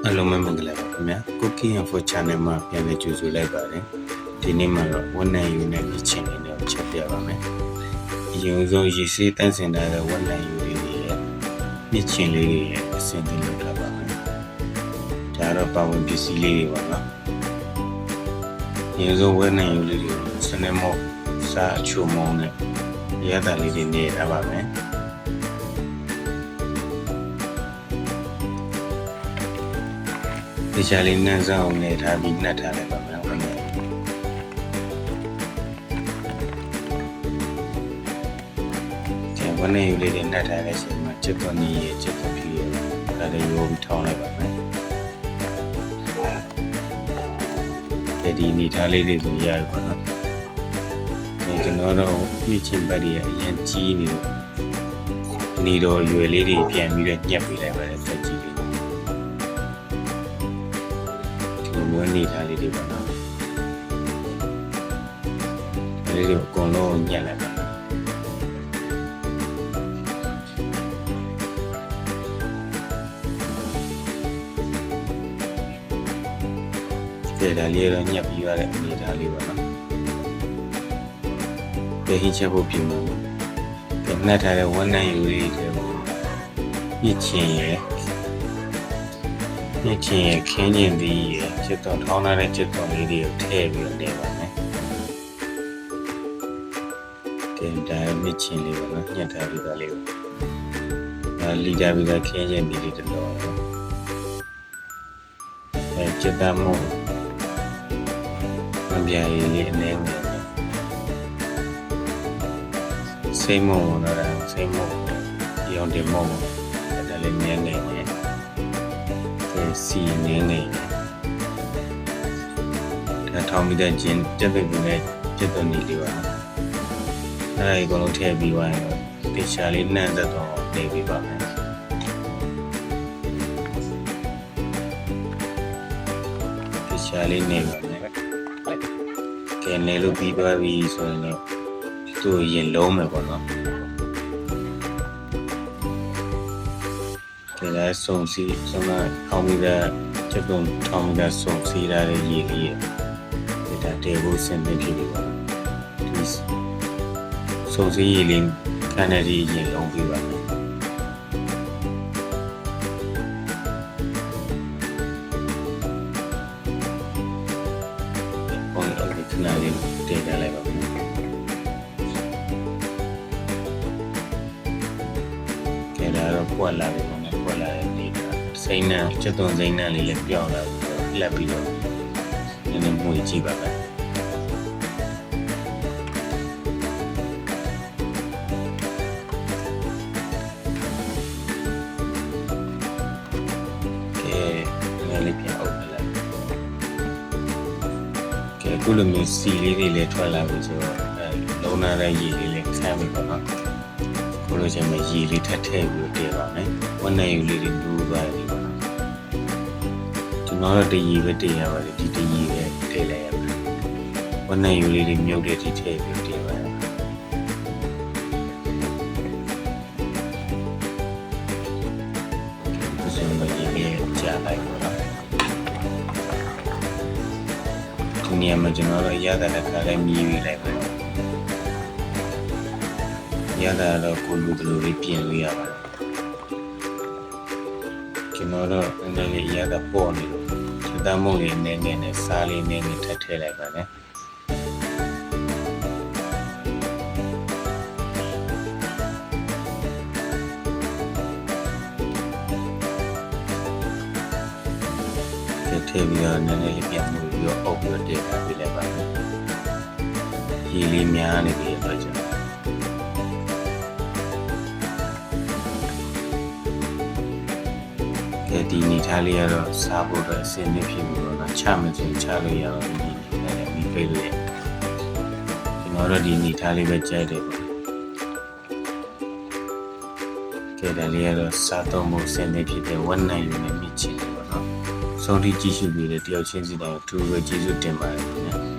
အားလုံးပဲမင်္ဂလာပါခင်ဗျာ Cooking Info Channel မှာပြန်လည်ကြိုဆိုလိုက်ပါတယ်ဒီနေ့မှာတော့ဝန်နိုင်ယူနဲ့ဒီချင်းလေးကိုချက်ပြပါမယ်အရင်ဆုံးရေစေးတန်းစင်ထားတဲ့ဝန်နိုင်ယူလေးရဲ့မြစ်ချင်းလေးရဲ့အစင်လေးလုပ်ထားပါမယ်ဒါတော့ပါဝင်ပစ္စည်းလေးတွေပါနော်အရင်ဆုံးဝန်နိုင်ယူလေးကိုစနေမော့စားအချိုမုံနဲ့ရတာလေးတွေနေထားပါမယ်ဒီချာလေးနှမ်းစားအောင်နေထားပြီးနှက်ထားလိုက်ပါမယ်ဟုတ်ကဲ့ဒီဝန်နေယူလေးတွေနှက်ထားတဲ့အချိန်မှာချက်သွန်နီးရဲ့ချက်သွန်ဖြူရဲ့ဒါလေးရိုးပြီးထောင်းလိုက်ပါမယ်ဒီနေထားလေးတွေကိုရရပါတော့ဒီကျွန်တော်တို့ပြည့်ချင်းပတ်ရဲ့အရင်ကြီးနေတော့ရွယ်လေးတွေပြန်ပြီးတော့ညှက်ပေးလိုက်ပါတယ်ဆက်ကြည့်လေးဝန်းနေထားလေးတွေပါနော်ဒါလေးတွေအကုန်လုံးညှက်လိုက်ပါကဲဒါလေးတော့ညှက်ပြီးရတဲ့အနေထားလေးပါနော်ကဲဟင်းချက်ဖို့ပြင်ပါမယ်ကဲနှက်ထားတဲ့ဝန်းနိုင်ယူလေးတွေကိုညှစ်ချင်းရဲ့ညှင်ခင်းကျင်သည်ရဲ့ချက်တော်ထောင်းထားတဲ့ချက်တော်လေးတွေကိုထည့်ပြီးနေပါမယ်။တင်တိုင်းညှင်လေးပါနော်ညှက်ထားပြီးသားလေးကိုလီတာပြီးသားခင်းကျင်သည်လေးတစ်လုံးချက်သားမို့မပြာရည်လေးအနေနဲ့စိတ်မုံတော့စိတ်မုံရောင်တယ်မုံဒါလေးမြင်နေတယ်စီနေနေဒါထောင်းပြီးတဲ့ဂျင်းတက်ပိတ်ပြီးတဲ့ကျက်သွန်နီလေးပါအဲ့ဒါကိုလုံးထည့်ပြီးသွားရင်တေချာလေးနှံ့သက်တော့နေပြီးပါမယ်တေချာလေးနေပါမယ်ကဲနေလို့ပြီးသွားပြီဆိုရင်တော့သူ့ရင်လုံးမယ်ပေါ့နော်ဒီလဲစုံစီဆုံးမထောင်းပြီးတဲ့ချက်သွန်ထောင်းပြီးတဲ့စုံစီရတဲ့ရေလေးရဲ့ဒါတေဖို့စင်နေဖြစ်ပြီပါဒီစုံစီရေလေးခန်းတဲ့ဒီရေလုံးပြီးပါမယ်ဟောတော့ဒီခဏလေးတေးထားလိုက်ပါမယ်ကဲဒါတော့ပွက်လာပြီစိမ့်နဲ့ချက်သွန်စိမ့်နဲ့လေးလည်းပြောင်းလာလက်ပြီးတော့နည်းနည်းမှုကြည့်ပါမယ်ကဲနည်းလေးပြန်အုပ်လာကဲခုလိုမျိုးစီလေးတွေလည်းထွက်လာပြီဆိုတော့လုံးနာတဲ့ရေလေးလည်းဆမ်းပြီပေါ့နော်ခုလိုချိန်မှာရေလေးထပ်ထည့်ပြီးတည်ပါမယ်ဝန်နေယူလေးတွေဒူးသွားတယ်ကျွန်တော်တို့တည်ရပဲတည်ရပါတယ်ဒီတည်ရပဲထည့်လိုက်ရပါတယ်ဝန်နဲ့ယူလေးတွေမြုပ်တဲ့ဒီထည့်ပြီးတည်ပါတယ်ဒီစံမကြီးလေးကြားလိုက်ပါတော့ဒီနေရာမှာကျွန်တော်တို့ရတဲ့ခါလေးမြည်ပြီးလိုက်ပါရတာတော့ကိုလူတို့လေးပြင်လို့ရပါတယ်ကျွန်တော်တို့အနေနဲ့ရတာပေါ်နေလို့တမ်းမုံလေးနည်းနည်းနဲ့စားလေးနည်းနည်းထပ်ထည့်လိုက်ပါနဲ့ထည့်ပြီးတော့နည်းနည်းလေးပြန်မှုပြီးတော့အုပ်ပြီးတော့တည်ထားပေးလိုက်ပါမယ်ရေလေးများနေပြီတော့ကျွန်တော်ဒီနေထားလေးကတော့စားဖို့တော့အဆင်သင့်ဖြစ်ပြီးတော့ချမချင်ချလို့ရတော့ဒီနေထားလေးပြီးပေးလို့ရကျွန်တော်တို့ဒီနေထားလေးပဲကြိုက်တယ်ပေါ့ကဲဒါလေးကတော့စားတော့မှုအဆင်သင့်ဖြစ်တဲ့ဝန်နိုင်ယူနဲ့မြစ်ချင်တယ်ပေါ့နော်ဆုံးထိကြည့်ရှုပြီးတဲ့တယောက်ချင်းစီတိုင်းအထူးပဲကျေးဇူးတင်ပါတယ်ခင်ဗျာ